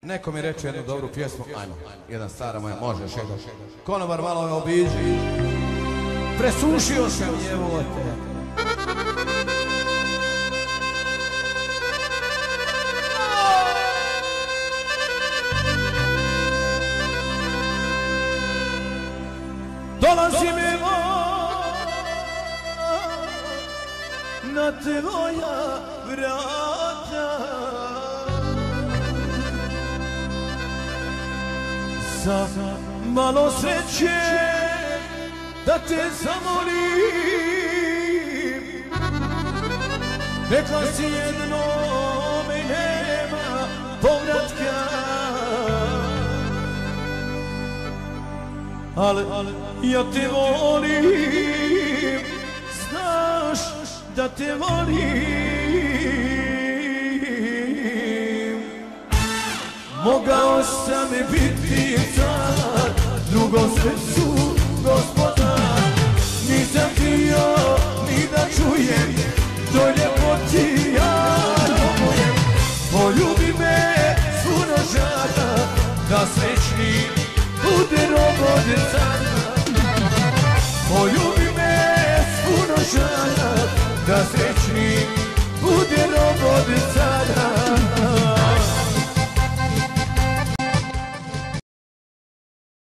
Neko mi reče jednu dobru pjesmu, ajmo, jedna stara moja, možeš jedno. Konobar malo me obiđi, presušio sam jevote. Dolazi mi na tvoja vrata, za malo sreće da te zamolim. Rekla si jednom i nema povratka, ali ja te volim, znaš da te volim. Mogao sam biti car, drugom srcu gospodar. Nisam htio ni da čujem to ljepoti ja robujem. Poljubi me puno žara, da srećni bude robot sana. Poljubi me puno žara, da srećni bude robot sana.